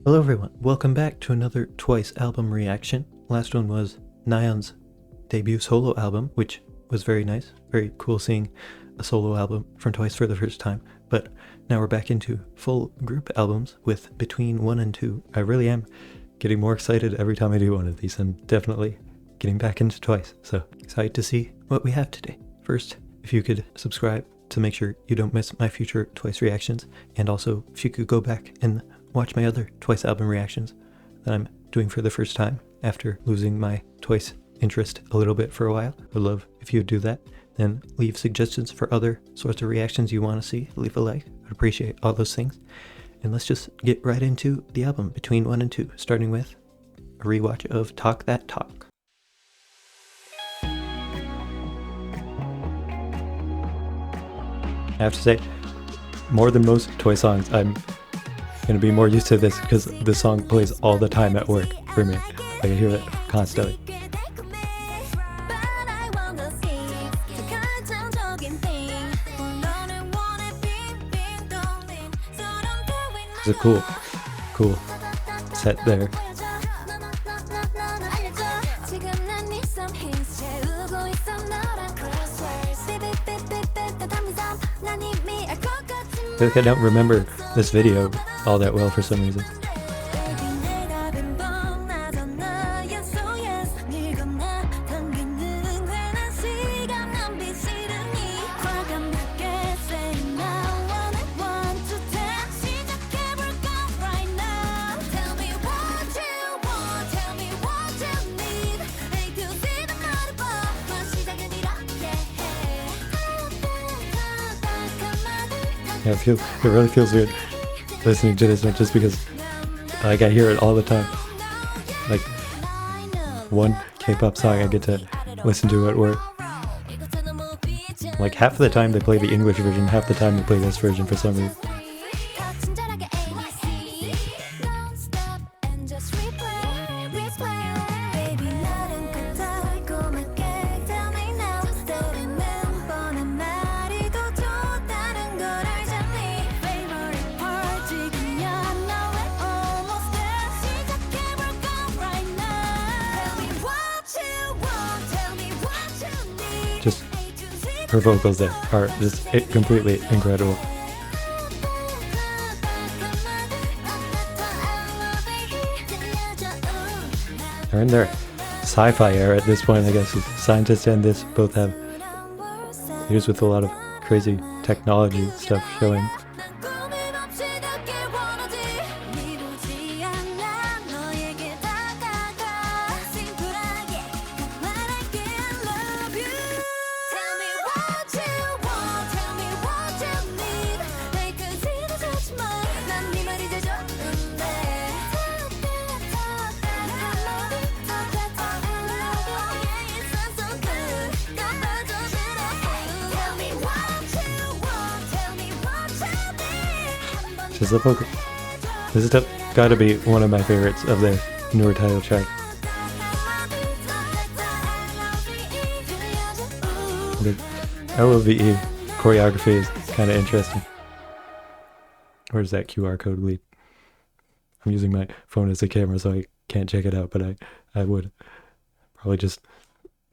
Hello everyone, welcome back to another Twice album reaction. Last one was Nayeon's debut solo album, which was very nice. Very cool seeing a solo album from Twice for the first time. But now we're back into full group albums with Between 1 and 2. I really am getting more excited every time I do one of these. I'm definitely getting back into Twice, so excited to see what we have today. First, if you could subscribe to make sure you don't miss my future Twice reactions, and also if you could go back and watch my other Twice album reactions that I'm doing for the first time after losing my Twice interest a little bit for a while. I'd love if you would do that. Then leave suggestions for other sorts of reactions you want to see. Leave a like. I'd appreciate all those things. And let's just get right into the album Between 1 and 2, starting with a rewatch of Talk That Talk. I have to say, more than most Twice songs, I'm going to be more used to this because this song plays all the time at work for me. I can hear it constantly. It's a cool set there. I feel like I don't remember this video all that well for some reason. Yeah, it really feels weird listening to this one just because I hear it all the time. Like one K-pop song I get to listen to at work. Like half the time they play the English version, half the time they play this version for some reason. Just her vocals there are just completely incredible. They're in their sci-fi era at this point, I guess. Scientists and this both have years with a lot of crazy technology stuff showing. Just the vocal. This has gotta be one of my favorites of their newer title track. The LOVE choreography is kind of interesting. Where's that QR code lead? I'm using my phone as a camera, so I can't check it out, but I would. Probably just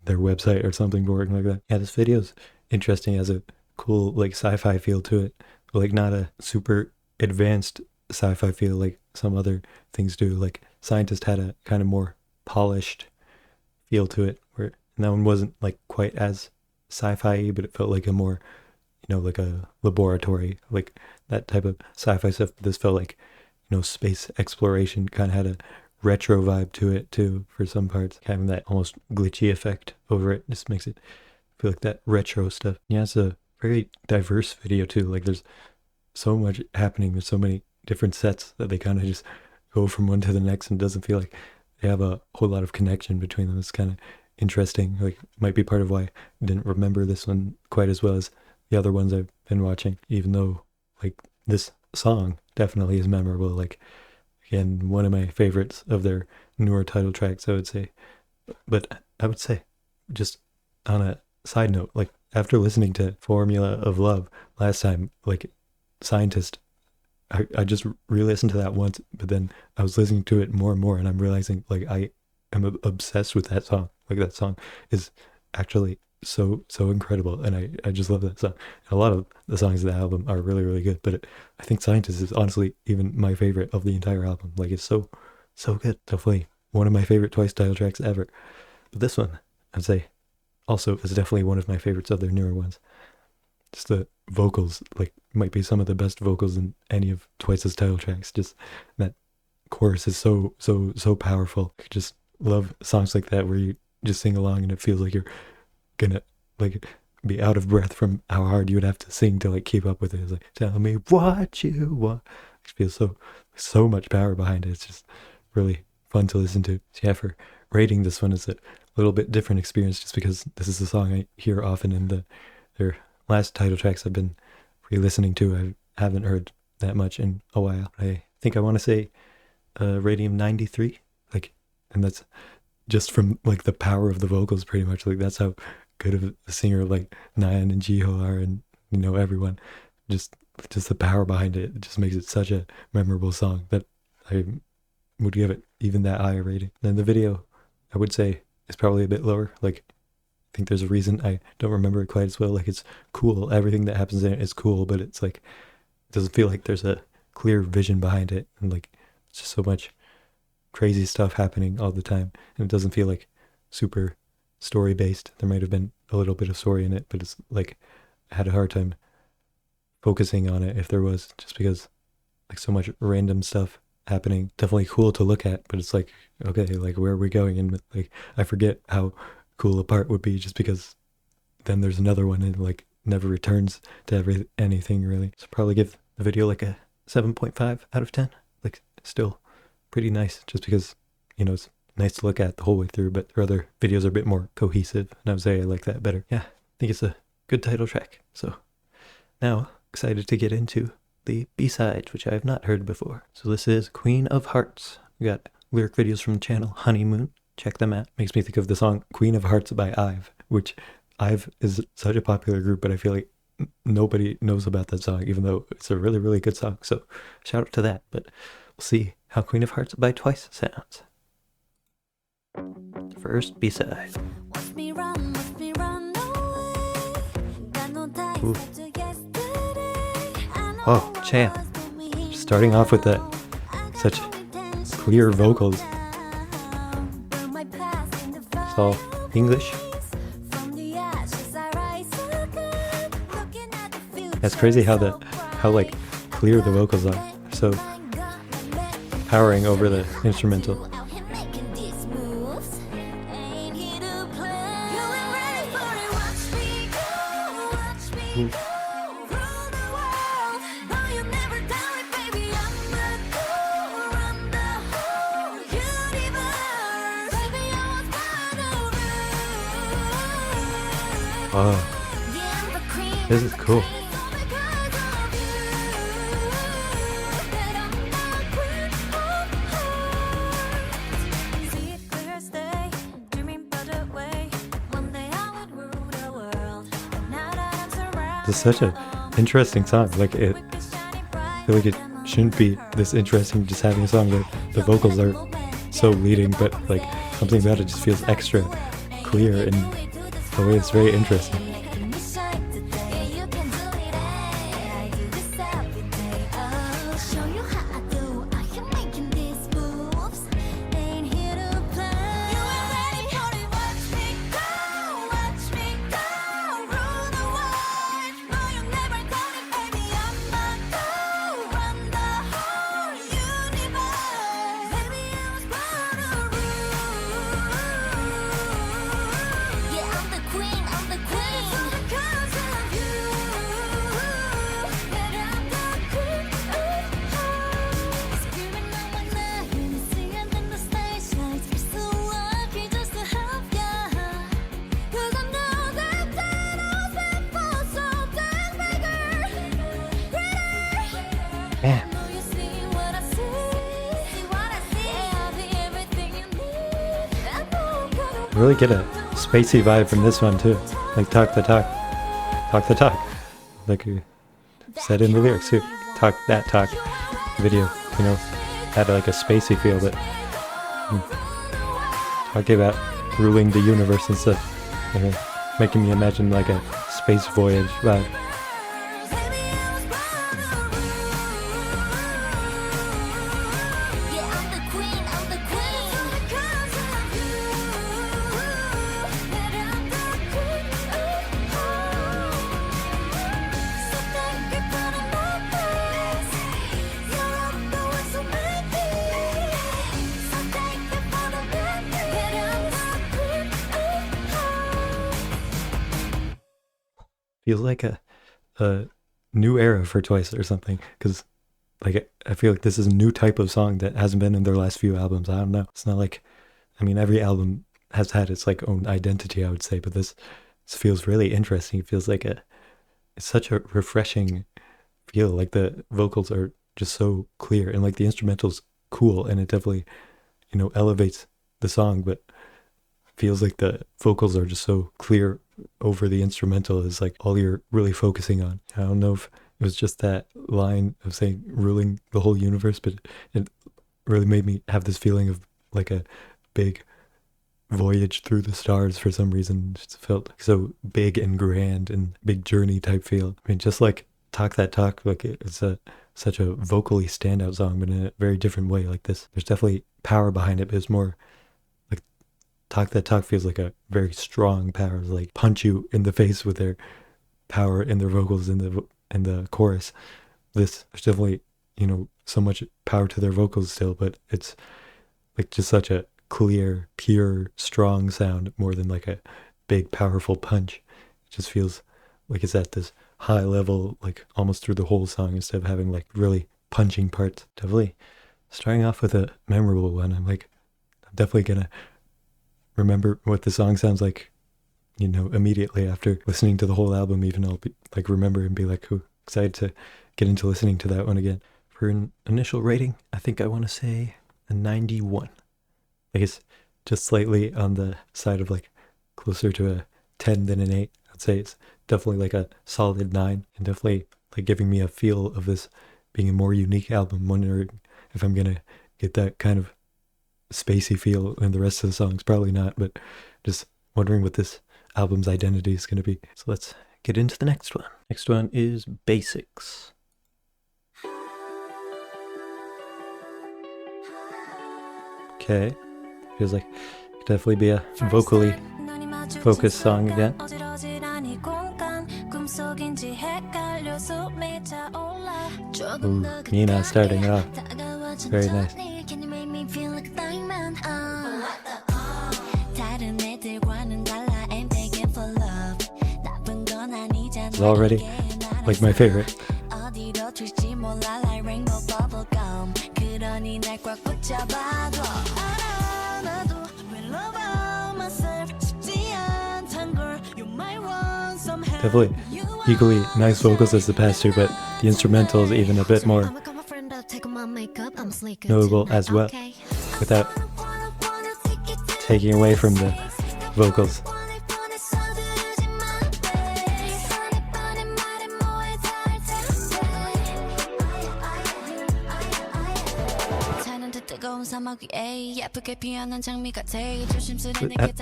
their website or something boring like that. Yeah, this video's interesting. It has a cool like sci-fi feel to it, but like not a super advanced sci-fi feel like some other things do. Like Scientist had a kind of more polished feel to it, where that one wasn't like quite as sci-fi, but it felt like a more, like a laboratory, like that type of sci-fi stuff. This felt like, space exploration, kind of had a retro vibe to it too for some parts, having that almost glitchy effect over it. Just makes it feel like that retro stuff. Yeah, it's a very diverse video too. Like there's so much happening. There's so many different sets that they kind of just go from one to the next, and it doesn't feel like they have a whole lot of connection between them. It's kind of interesting. Like might be part of why I didn't remember this one quite as well as the other ones I've been watching, even though like this song definitely is memorable. Like again, one of my favorites of their newer title tracks, I would say. But I would say, just on a side note, like after listening to Formula of Love last time, like Scientist I just re-listened to that once, but then I was listening to it more and more, and I'm realizing like I am obsessed with that song. Like that song is actually so incredible, and I just love that song. A lot of the songs of the album are really really good, but I think Scientist is honestly even my favorite of the entire album. Like it's so good. Definitely one of my favorite Twice title tracks ever. But this one, I'd say, also is definitely one of my favorites of their newer ones. Just the vocals, like, might be some of the best vocals in any of Twice's title tracks. Just that chorus is so powerful. I just love songs like that where you just sing along and it feels like you're gonna like be out of breath from how hard you would have to sing to like keep up with it. It's like, tell me what you want. It feels so much power behind it. It's just really fun to listen to. So yeah, for rating this one, it's a little bit different experience just because this is a song I hear often in their last title tracks I've been re-listening to. I haven't heard that much in a while. I think I want to say Radium 93, like, and that's just from like the power of the vocals pretty much. Like that's how good of a singer like Nayeon and Jiho are, and you know everyone. Just the power behind it. It just makes it such a memorable song that I would give it even that high a rating. Then the video, I would say, is probably a bit lower. Like I think there's a reason I don't remember it quite as well. Like it's cool, everything that happens in it is cool, but it's like it doesn't feel like there's a clear vision behind it, and like it's just so much crazy stuff happening all the time, and it doesn't feel like super story based. There might have been a little bit of story in it, but it's like I had a hard time focusing on it if there was, just because like so much random stuff happening. Definitely cool to look at, but it's like, okay, like where are we going? And like I forget how cool a part would be just because then there's another one and like never returns to anything really. So probably give the video like a 7.5 out of 10. Like still pretty nice, just because, you know, it's nice to look at the whole way through, but their other videos are a bit more cohesive, and I would say I like that better. Yeah, I think it's a good title track. So now, excited to get into the B-sides, which I have not heard before. So this is Queen of Hearts. We got lyric videos from the channel Honeymoon. Check them out. Makes me think of the song Queen of Hearts by IVE, which IVE is such a popular group, but I feel like nobody knows about that song, even though it's a really, really good song. So shout out to that. But we'll see how Queen of Hearts by Twice sounds. First B-side. Ooh. Oh, champ. Starting off with that, such clear vocals. It's all English. It's crazy how like clear the vocals are. So powering over the instrumental. Ooh. Oh, this is cool. It's such an interesting song. Like I feel like it shouldn't be this interesting just having a song where the vocals are so leading, but like something about it just feels extra clear and the way it's very interesting. Man. Really get a spacey vibe from this one too. Like talk the talk. Talk the talk. Like you said in the lyrics too. Talk That Talk video, you know, had like a spacey feel, but talking about ruling the universe and stuff, you know, making me imagine like a space voyage vibe. Feels like a new era for Twice or something, because like I feel like this is a new type of song that hasn't been in their last few albums. I don't know. It's not like, I mean, every album has had its like own identity, I would say, but this feels really interesting. It feels like it's such a refreshing feel. Like the vocals are just so clear, and like the instrumental's cool, and it definitely, you know, elevates the song, but feels like the vocals are just so clear over the instrumental is like all you're really focusing on. I don't know if it was just that line of saying ruling the whole universe, but it really made me have this feeling of like a big voyage through the stars for some reason. It just felt so big and grand and big journey type feel. I mean, just like Talk That Talk, like it's such a vocally standout song, but in a very different way like this. There's definitely power behind it, but it's more like Talk That Talk feels like a very strong power, like punch you in the face with their power and their vocals in the chorus. There's definitely, you know, so much power to their vocals still, but it's like just such a clear, pure, strong sound more than like a big, powerful punch. It just feels like it's at this high level, like almost through the whole song, instead of having like really punching parts. Definitely starting off with a memorable one. I'm definitely gonna remember what the song sounds like, you know, immediately after listening to the whole album. Even I'll be like remember and be like, oh, excited to get into listening to that one again. For an initial rating, I think I want to say a 91. I guess just slightly on the side of like closer to a 10 than an 8. I'd say it's definitely like a solid 9, and definitely like giving me a feel of this being a more unique album. Wondering if I'm gonna get that kind of spacey feel in the rest of the songs. Probably not, but just wondering what this album's identity is gonna be. So let's get into the next one. Next one is Basics. Okay, feels like it could definitely be a vocally focused song again. Ooh, Mina starting off. Very nice. It's already like my favorite. Definitely equally nice vocals as the past two, but the instrumental is even a bit more notable as well, without taking away from the vocals.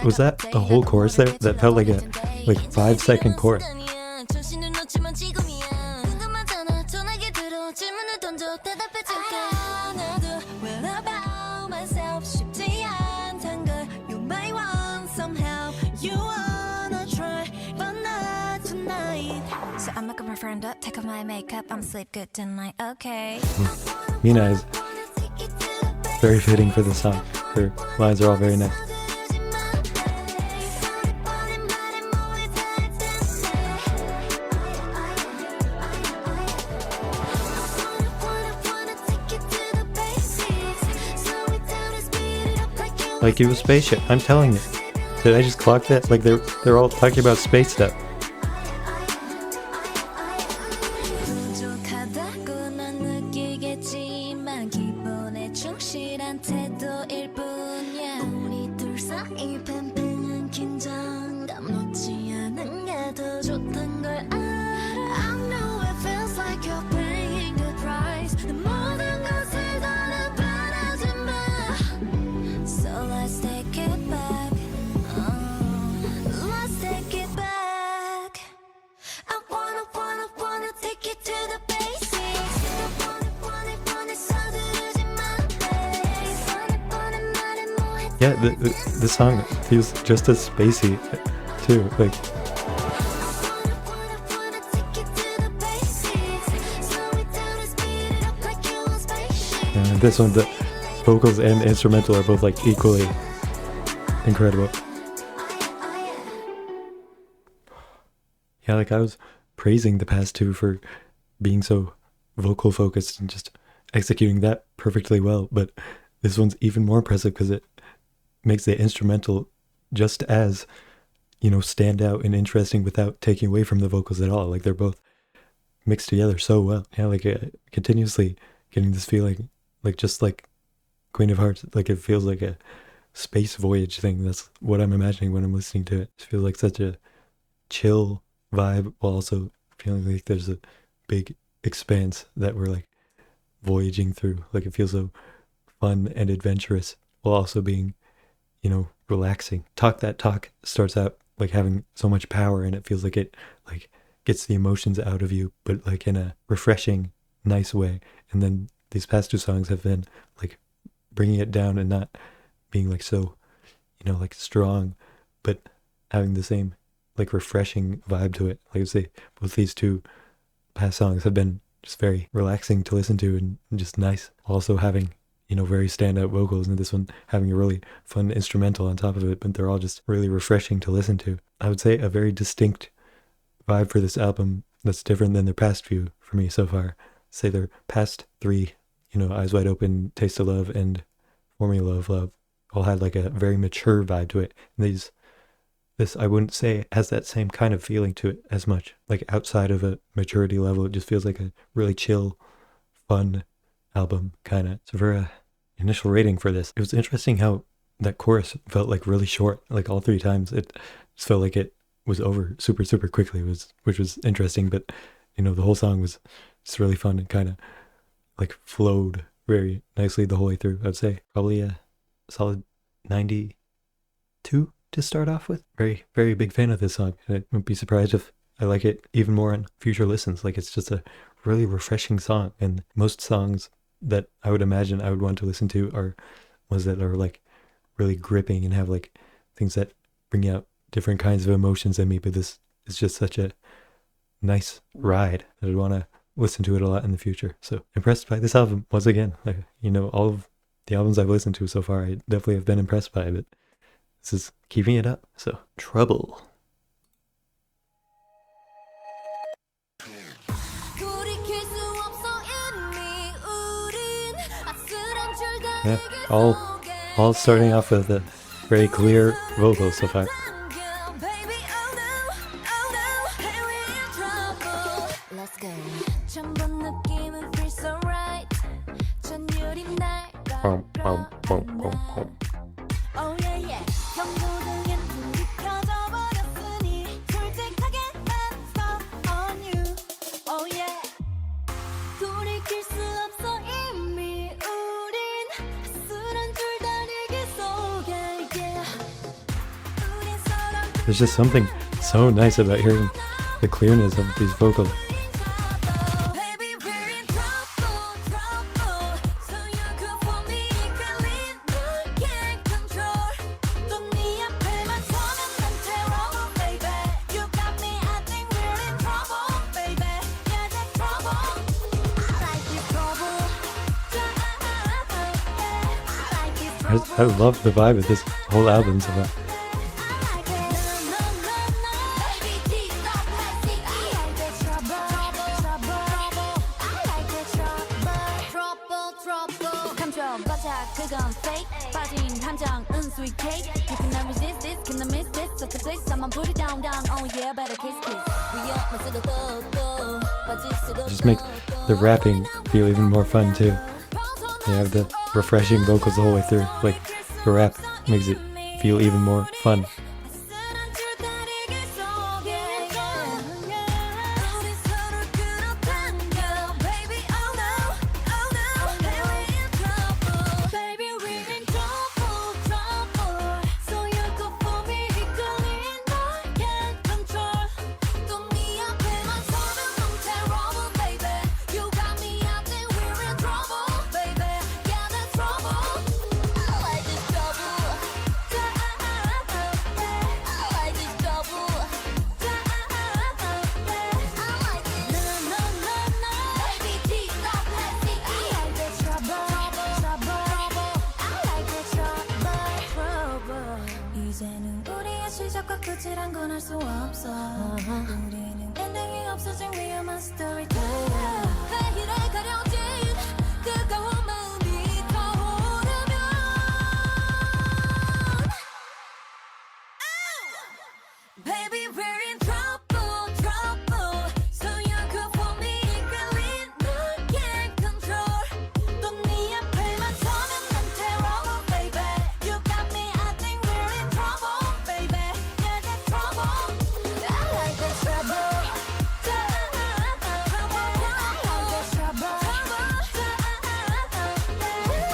Was that a whole chorus there? That felt like a 5-second chorus. So I'm looking my friend up, take off my makeup, I'm sleep good tonight, okay. Mina is very fitting for the song. Her lines are all very nice. Like it was spaceship, I'm telling you. Did I just clock that? Like they're all talking about space stuff. Yeah, the song feels just as spacey too. Like, and this one, the vocals and instrumental are both like equally incredible. Yeah, like I was praising the past two for being so vocal focused and just executing that perfectly well, but this one's even more impressive because it makes the instrumental just as, you know, stand out and interesting without taking away from the vocals at all. Like they're both mixed together so well. Yeah, like continuously getting this feeling, like just like Queen of Hearts, like it feels like a space voyage thing. That's what I'm imagining when I'm listening to it. It feels like such a chill vibe while also feeling like there's a big expanse that we're like voyaging through. Like it feels so fun and adventurous while also being, you know, relaxing. Talk That Talk starts out like having so much power, and it feels like it like gets the emotions out of you, but like in a refreshing, nice way. And then these past two songs have been like bringing it down and not being like so, you know, like strong, but having the same like refreshing vibe to it. Like I say, both these two past songs have been just very relaxing to listen to and just nice. Also having, you know, very standout vocals, and this one having a really fun instrumental on top of it, but they're all just really refreshing to listen to. I would say a very distinct vibe for this album that's different than their past few for me so far. Say their past three, you know, Eyes Wide Open, Taste of Love, and Formula of Love all had like a very mature vibe to it. And this I wouldn't say has that same kind of feeling to it as much. Like outside of a maturity level, it just feels like a really chill, fun album kind of. So for a initial rating for this, it was interesting how that chorus felt like really short. Like all three times, it just felt like it was over super quickly, which was interesting. But you know, the whole song was just really fun and kind of like flowed very nicely the whole way through. I'd say probably a solid 92 to start off with. Very big fan of this song, and I wouldn't be surprised if I like it even more on future listens. Like it's just a really refreshing song, and most songs that I would imagine I would want to listen to are ones that are like really gripping and have like things that bring out different kinds of emotions in me, but this is just such a nice ride that I'd want to listen to it a lot in the future. So impressed by this album once again. Like, you know, all of the albums I've listened to so far, I definitely have been impressed by it. This is keeping it up. So Trouble. Yeah, all starting off with a very clear vocals so far. There's just something so nice about hearing the clearness of these vocals. I love the vibe of this whole album so far. It just makes the rapping feel even more fun too. You have the refreshing vocals the whole way through. Like the rap makes it feel even more fun. 끝이란 건 알 수 없어 우리는 엔딩이 없어진 위험한 스토리텔러 회의를 가려진 뜨거운 마음이 타오르면 Baby we're in trouble trouble So you could for me really not get control 또 네 앞을 맞서면 난 terrible baby You got me I think we're in trouble baby Yeah that's trouble I like this trouble trouble I like this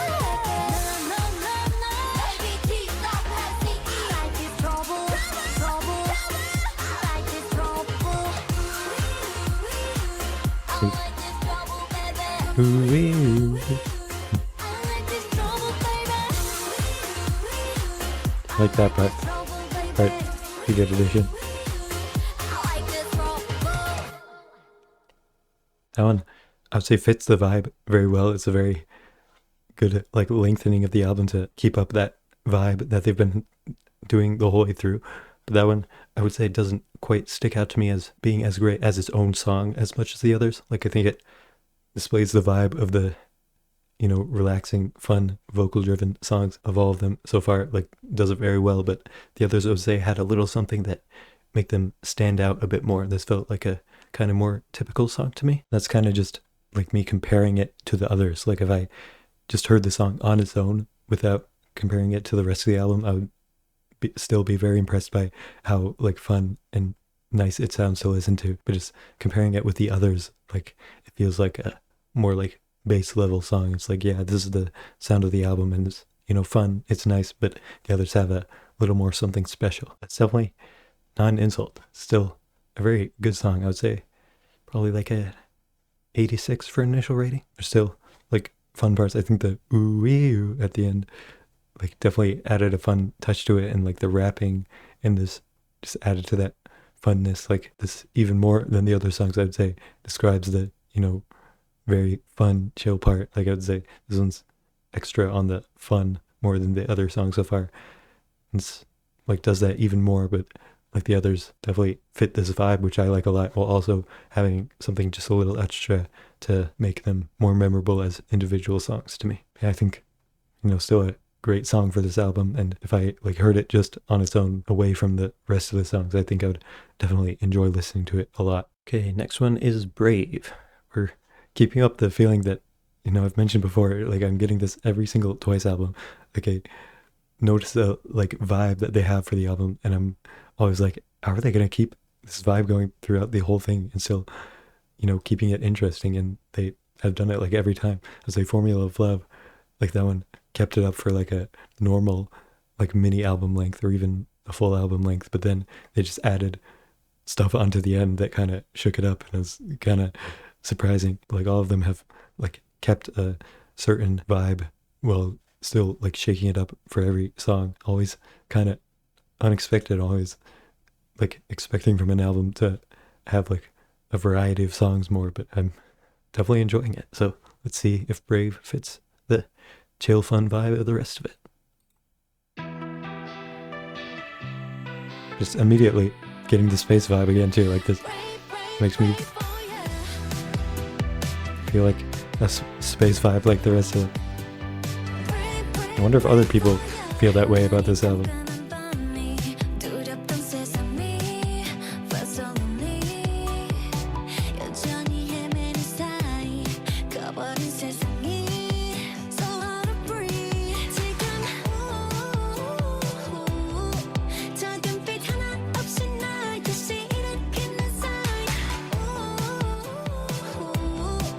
trouble No no no Baby keep up I like this trouble trouble I like this trouble I like this trouble baby Ooh, I like this trouble baby like that part. Right, you get edition. I like this trouble That one, I would say, fits the vibe very well. It's a very good like lengthening of the album to keep up that vibe that they've been doing the whole way through. But that one, I would say, doesn't quite stick out to me as being as great as its own song as much as the others. Like I think it displays the vibe of the, you know, relaxing, fun, vocal-driven songs of all of them so far. Like does it very well. But the others, I would say, had a little something that make them stand out a bit more. This felt like a kind of more typical song to me. That's kind of just like me comparing it to the others. Like if I just heard the song on its own without comparing it to the rest of the album, I would still be very impressed by how like fun and nice it sounds to listen to. But just comparing it with the others, like it feels like a more like base level song. It's like, yeah, this is the sound of the album and it's, you know, fun, it's nice, but the others have a little more something special. That's definitely not an insult. Still a very good song. I would say probably like a 86 for initial rating. There's still like fun parts. I think the ooh ooh at the end like definitely added a fun touch to it, and like the rapping and this just added to that funness. Like this even more than the other songs, I'd say describes the, you know, very fun chill part. Like I would say this one's extra on the fun more than the other songs so far. It's like does that even more, but like the others definitely fit this vibe, which I like a lot, while also having something just a little extra to make them more memorable as individual songs to me. Yeah, I think, you know, still a great song for this album, and if I like heard it just on its own away from the rest of the songs, I think I would definitely enjoy listening to it a lot. Okay, next one is Brave. We're keeping up the feeling that, you know, I've mentioned before, like I'm getting this every single Twice album. Like I notice the like vibe that they have for the album, and I'm always like, how are they going to keep this vibe going throughout the whole thing and still, you know, keeping it interesting? And they have done it like every time. As a Formula of Love, like that one kept it up for like a normal like mini album length or even a full album length, but then they just added stuff onto the end that kind of shook it up, and it was kind of surprising. Like all of them have like kept a certain vibe while still like shaking it up for every song. Always kind of unexpected, always like expecting from an album to have like a variety of songs more, but I'm definitely enjoying it. So let's see if Brave fits the chill fun vibe of the rest of it. Just immediately getting the space vibe again too. Like this makes me feel like a space vibe like the rest of it. I wonder if other people feel that way about this album.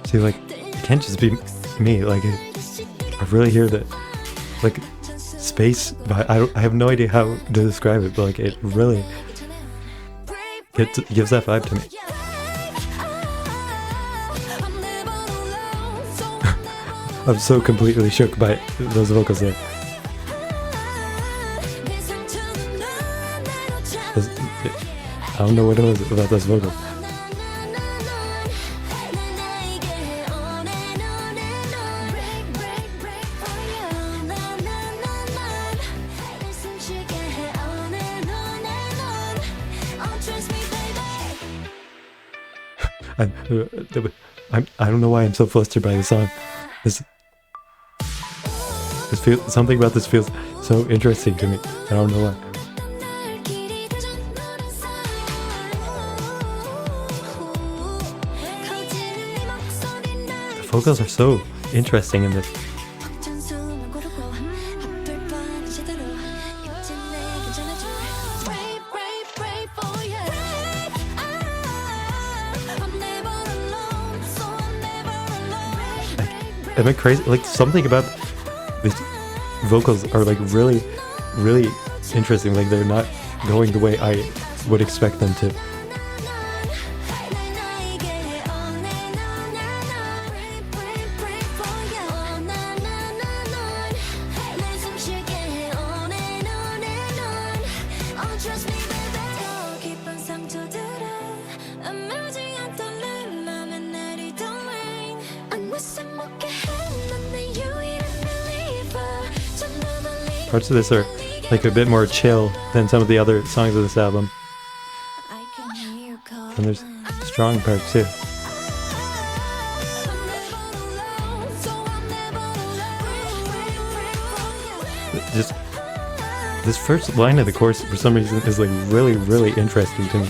See, like, it can't just be me. Like, I really hear that, like, space vibe. I have no idea how to describe it, but like, it really gives that vibe to me. I'm so completely shook by those vocals there. I don't know what it was about those vocals. I don't know why I'm so flustered by the song. This feels, something about this feels so interesting to me. I don't know why. 날 길이 젖은 너란 거칠은 네 목소리 날 The vocals are so interesting in this. 벅찬 숨을 고르고 아플 뻔한 시대로 이제 내게 전해줘 Pray, pray, pray for you I'm never alone So I'm never alone Am I crazy? Like something about these vocals are like really, really interesting. Like they're not going the way I would expect them to. Parts of this are like a bit more chill than some of the other songs of this album. And there's strong parts too. Just this first line of the chorus for some reason is like really, really interesting to me.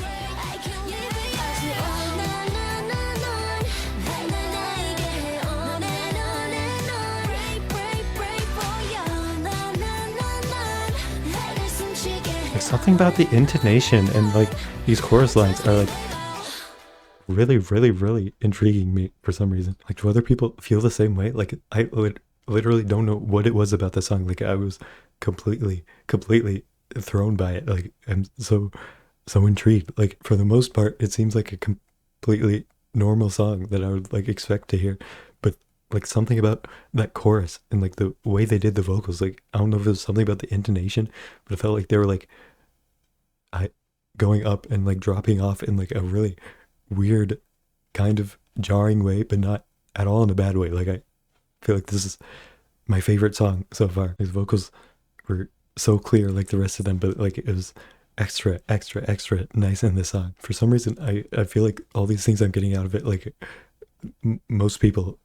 Like something about the intonation and like these chorus lines are like really, really, really intriguing me for some reason. Like, do other people feel the same way? Like, I literally don't know what it was about the song. Like, I was completely thrown by it. Like, I'm so intrigued. Like, for the most part, it seems like a completely normal song that I would like expect to hear. But like something about that chorus and like the way they did the vocals, like I don't know if it was something about the intonation, but it felt like they were like going up and like dropping off in like a really weird kind of jarring way, but not at all in a bad way. Like I feel like this is my favorite song so far. His vocals were so clear like the rest of them, but like it was extra nice in this song. For some reason I feel like all these things I'm getting out of it, like most people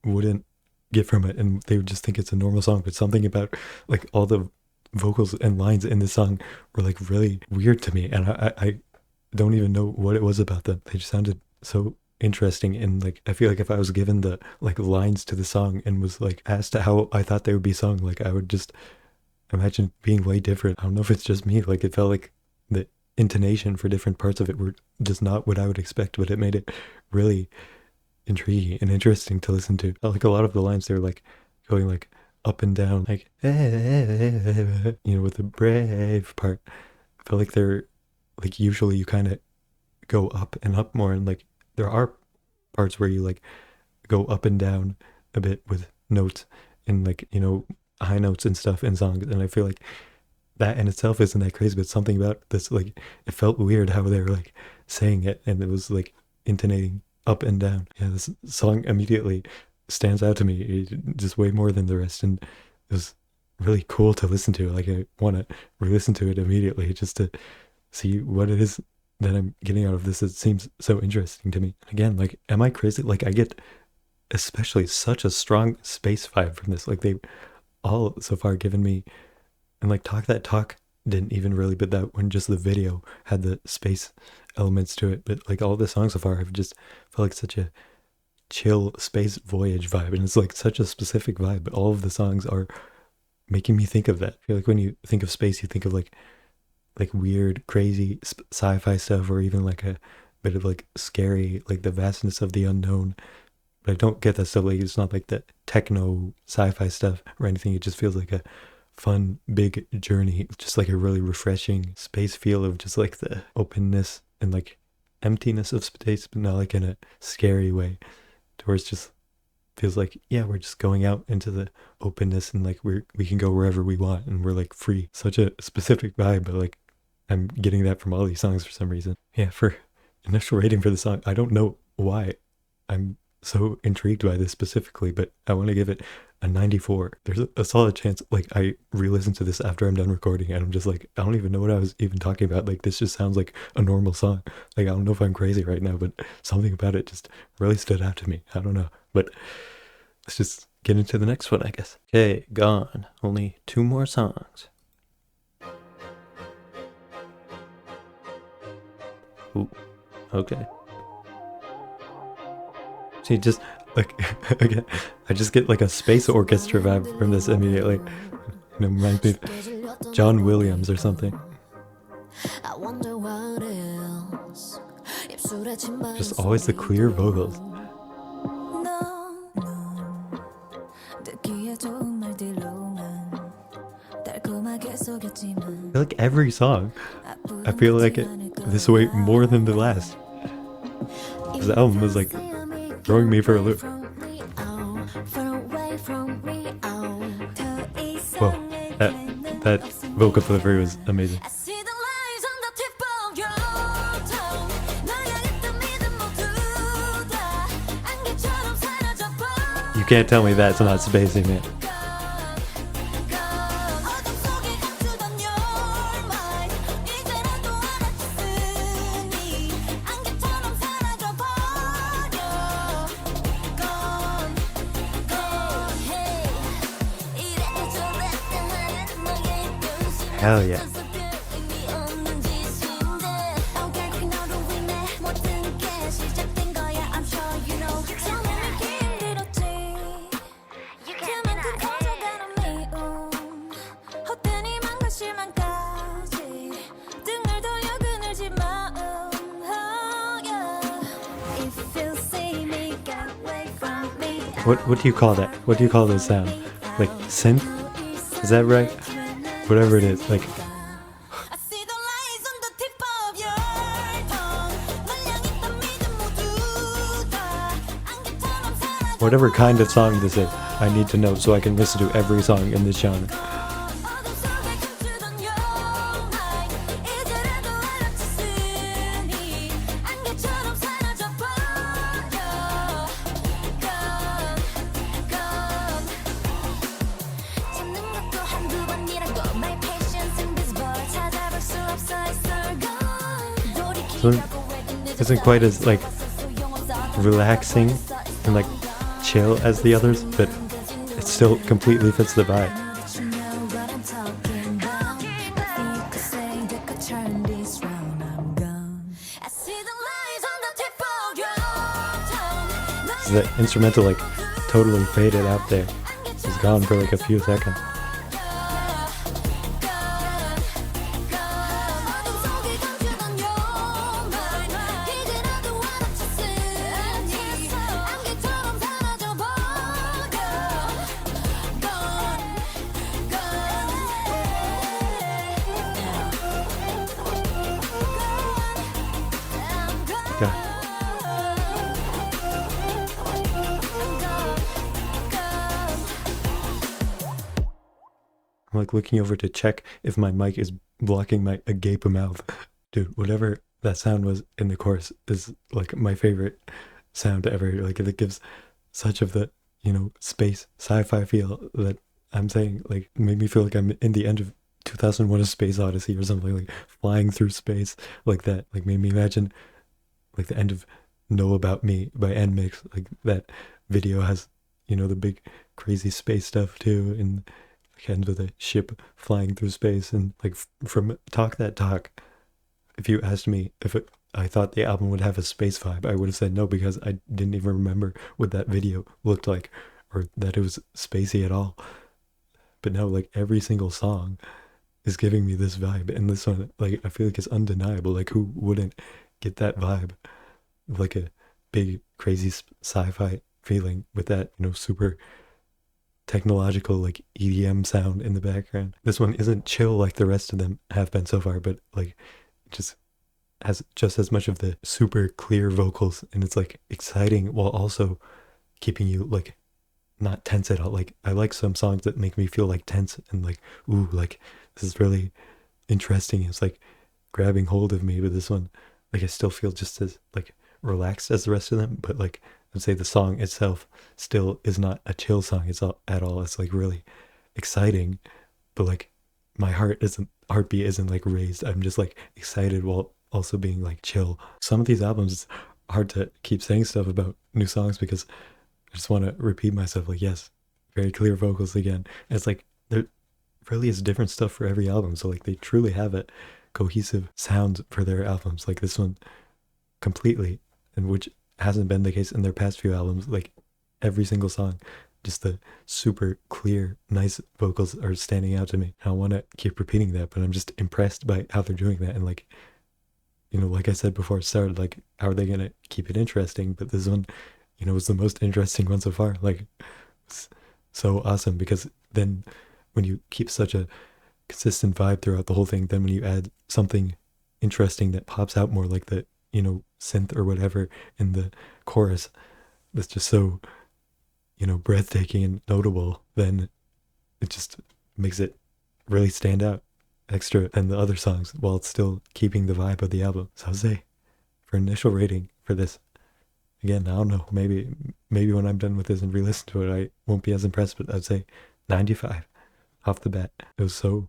wouldn't get from it and they would just think it's a normal song, but something about like all the vocals and lines in this song were like really weird to me, and I don't even know what it was about them. They just sounded so interesting, and like I feel like if I was given the like lines to the song and was like asked how I thought they would be sung, like I would just imagine being way different. I don't know if it's just me, like it felt like the intonation for different parts of it were just not what I would expect, but it made it really intriguing and interesting to listen to. Like a lot of the lines, they were like going like up and down, like you know, with the brave part. I feel like they're like usually you kind of go up and up more, and like there are parts where you like go up and down a bit with notes and like, you know, high notes and stuff in songs, and I feel like that in itself isn't that crazy, but something about this, like it felt weird how they were like saying it and it was like intonating up and down. Yeah, this song immediately stands out to me just way more than the rest, and it was really cool to listen to. Like I want to re-listen to it immediately just to see what it is that I'm getting out of this. It seems so interesting to me. Again, like, am I crazy? Like I get especially such a strong space vibe from this. Like they all so far given me, and like Talk That Talk didn't even really, but that when just the video had the space elements to it, but like all the songs so far have just felt like such a chill space voyage vibe, and it's like such a specific vibe, but all of the songs are making me think of that. I feel like when you think of space, you think of like weird, crazy sci-fi stuff, or even like a bit of like scary, like the vastness of the unknown. But I don't get that stuff. Like it's not like the techno sci-fi stuff or anything. It just feels like a fun, big journey. It's just like a really refreshing space feel of just like the openness and like emptiness of space, but not like in a scary way. To where it's just feels like, yeah, we're just going out into the openness, and like we can go wherever we want, and we're like free. Such a specific vibe, but like I'm getting that from all these songs for some reason. Yeah, for initial rating for the song, I don't know why I'm so intrigued by this specifically, but I want to give it a 94. There's a solid chance like I re-listen to this after I'm done recording and I'm just like, I don't even know what I was even talking about. Like this just sounds like a normal song. Like I don't know if I'm crazy right now, but something about it just really stood out to me. I don't know. But let's just get into the next one, I guess. Okay, Gone. Only 2 more songs. Ooh, okay. See, just like again, I just get like a space orchestra vibe from this immediately. It reminds me of John Williams or something. Just always the clear vocals. I feel like every song, I feel like it this way more than the last. This album was like throwing me for a loop. Whoa, that vocal delivery was amazing. You can't tell me that's not spacey, man. Hell yeah. What do you call that? What do you call this sound? Like synth? Is that right? Whatever it is, like whatever kind of song this is, I need to know so I can listen to every song in this genre. So it isn't quite as like relaxing and like chill as the others, but it still completely fits the vibe. The instrumental like totally faded out there. It's gone for like a few seconds. Yeah. I'm like looking over to check if my mic is blocking my agape mouth. Dude, whatever that sound was in the chorus is like my favorite sound ever. Like it gives such of the, you know, space sci-fi feel that I'm saying, like made me feel like I'm in the end of 2001: A Space Odyssey or something, like flying through space like that. Like made me imagine like the end of Know About Me by NMIX. Like that video has, you know, the big crazy space stuff too, and like ends with a ship flying through space. And like from Talk That Talk, if you asked me if I thought the album would have a space vibe, I would have said no, because I didn't even remember what that video looked like or that it was spacey at all. But now like every single song is giving me this vibe, and this one, like I feel like it's undeniable. Like who wouldn't get that vibe of like a big crazy sci-fi feeling with that, you know, super technological like EDM sound in the background. This one isn't chill like the rest of them have been so far, but like it just has just as much of the super clear vocals, and it's like exciting while also keeping you like not tense at all. Like I like some songs that make me feel like tense and like, ooh, like this is really interesting. It's like grabbing hold of me, but this one, like I still feel just as like relaxed as the rest of them, but like I'd say the song itself still is not a chill song at all. It's like really exciting, but like my heartbeat isn't like raised. I'm just like excited while also being like chill. Some of these albums, it's hard to keep saying stuff about new songs because I just want to repeat myself. Like, yes, very clear vocals again. And it's like there really is different stuff for every album. So like they truly have a cohesive sound for their albums. Like this one completely, and which hasn't been the case in their past few albums. Like every single song, just the super clear, nice vocals are standing out to me. I want to keep repeating that, but I'm just impressed by how they're doing that. And like, you know, like I said before it started, like, how are they going to keep it interesting? But this one, you know, was the most interesting one so far. Like, it's so awesome because then when you keep such a consistent vibe throughout the whole thing, then when you add something interesting that pops out more, like the, you know, synth or whatever in the chorus, that's just so, you know, breathtaking and notable, then it just makes it really stand out extra than the other songs while it's still keeping the vibe of the album. So I'd say for initial rating for this, again, I don't know, maybe when I'm done with this and re-listen to it, I won't be as impressed, but I'd say 95 off the bat. It was so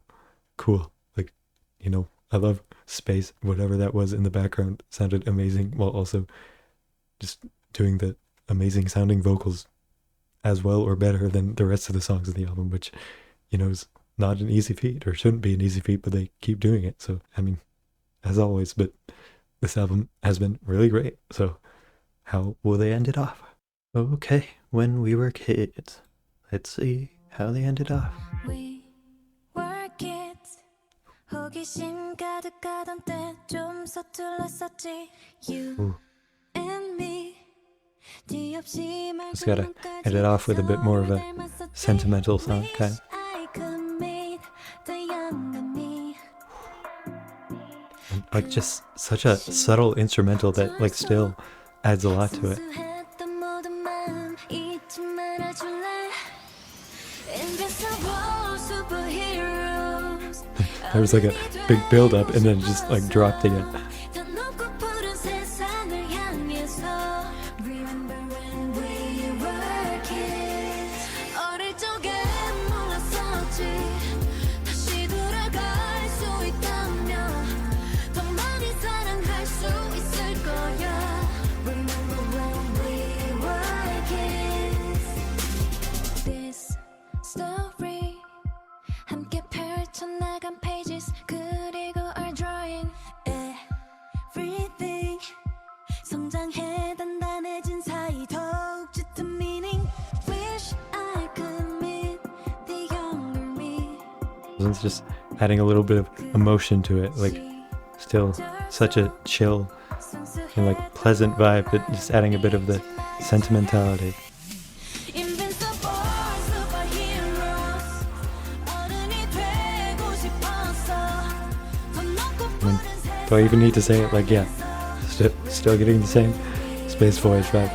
cool. Like, you know, I love space, whatever that was in the background sounded amazing, while also just doing the amazing sounding vocals as well or better than the rest of the songs of the album, which, you know, is not an easy feat, or shouldn't be an easy feat, but they keep doing it. So, I mean, as always, but this album has been really great. So how will they end it off? Okay, when we were kids. Let's see how they ended off. We were kids. 호기심 가득하던 때 좀 서툴렀었지. You and me. Just gotta end it off with a bit more of a sentimental song, kind of. And like just such a subtle instrumental that like still adds a lot to it. There was like a big build up and then just like dropped again. It's just adding a little bit of emotion to it, like still such a chill and like pleasant vibe, but just adding a bit of the sentimentality. I mean, do I even need to say it? Like, yeah, still getting the same Space Voyage vibe.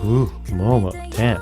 Ooh, Momo, damn.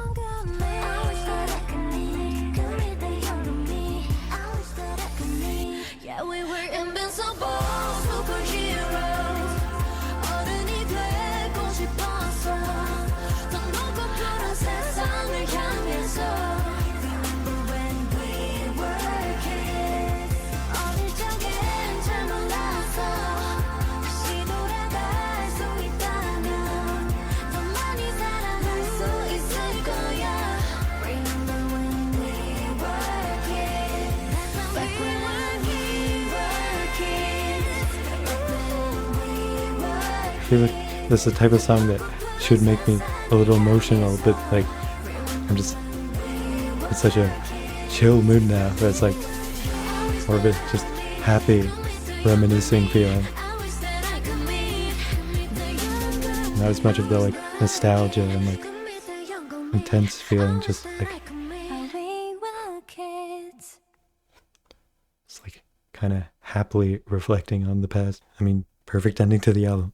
I feel like this is the type of song that should make me a little emotional, but like I'm just in such a chill mood now that it's like more of a just happy, reminiscing feeling. Not as much of the like nostalgia and like intense feeling, just like it's like kind of happily reflecting on the past. I mean, perfect ending to the album.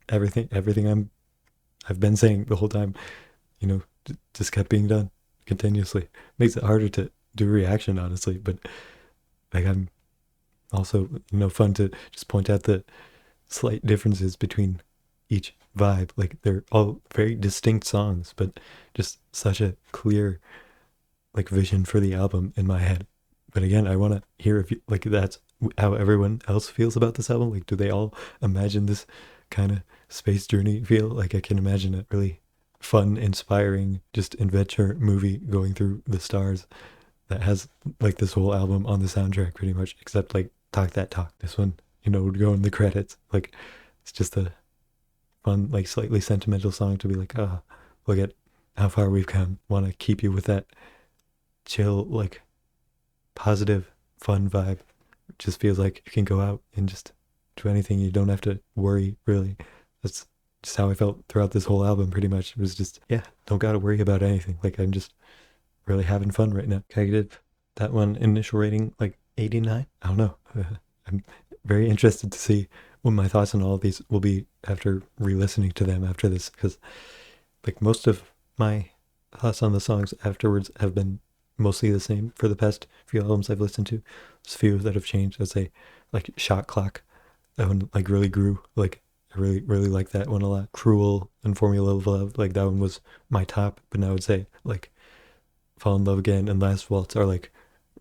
Everything I've been saying the whole time, you know, just kept being done continuously. Makes it harder to do reaction, honestly, but like I'm also, you know, fun to just point out the slight differences between each vibe. Like they're all very distinct songs, but just such a clear like vision for the album in my head. But again, I want to hear if you, like that's how everyone else feels about this album. Like, do they all imagine this kind of space journey feel? Like, I can imagine a really fun, inspiring, just adventure movie going through the stars that has like this whole album on the soundtrack pretty much, except like Talk That Talk. This one, you know, would go in the credits. Like, it's just a fun, like slightly sentimental song to be like, ah, oh, look at how far we've come. Want to keep you with that chill, like positive, fun vibe. It just feels like you can go out and just do anything. You don't have to worry, really. That's just how I felt throughout this whole album, pretty much. It was just, yeah, don't gotta worry about anything. Like, I'm just really having fun right now. Can I give that one initial rating like 89? I don't know. I'm very interested to see what my thoughts on all of these will be after re-listening to them after this, because like most of my thoughts on the songs afterwards have been mostly the same for the past few albums I've listened to. There's a few that have changed. I'd say like Shot Clock, that one like really grew. Like I really like that one a lot. Cruel and Formula of Love, like that one was my top, but now I would say like Fall in Love Again and Last Waltz are like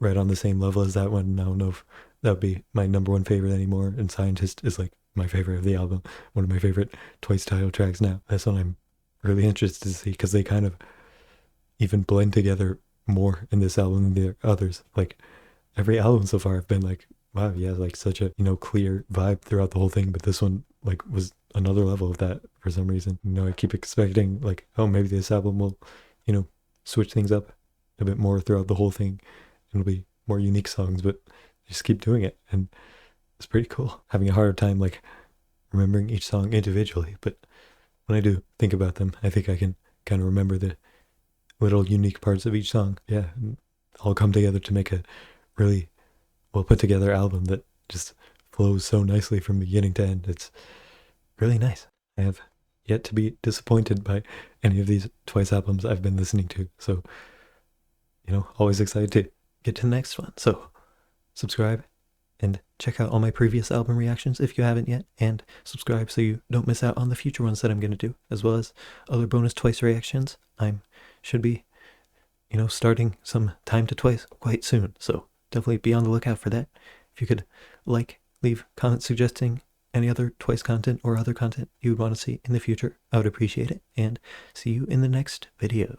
right on the same level as that one. I don't know if that would be my number one favorite anymore. And Scientist is like my favorite of the album, one of my favorite Twice title tracks now. That's one I'm really interested to see, because they kind of even blend together more in this album than the others. Like every album so far I've been like, wow, yeah, like such a, you know, clear vibe throughout the whole thing, but this one like was another level of that for some reason. You know, I keep expecting like, oh, maybe this album will, you know, switch things up a bit more throughout the whole thing and it'll be more unique songs, but just keep doing it, and it's pretty cool. Having a harder time like remembering each song individually, but when I do think about them, I think I can kind of remember the little unique parts of each song. Yeah, all come together to make a really well put together album that just flows so nicely from beginning to end. It's really nice. I have yet to be disappointed by any of these Twice albums I've been listening to. So, you know, always excited to get to the next one. So subscribe and check out all my previous album reactions if you haven't yet, and subscribe so you don't miss out on the future ones that I'm going to do, as well as other bonus Twice reactions. Should be, you know, starting some Time to Twice quite soon, so definitely be on the lookout for that. If you could like, leave comments suggesting any other Twice content or other content you would want to see in the future, I would appreciate it, and see you in the next video.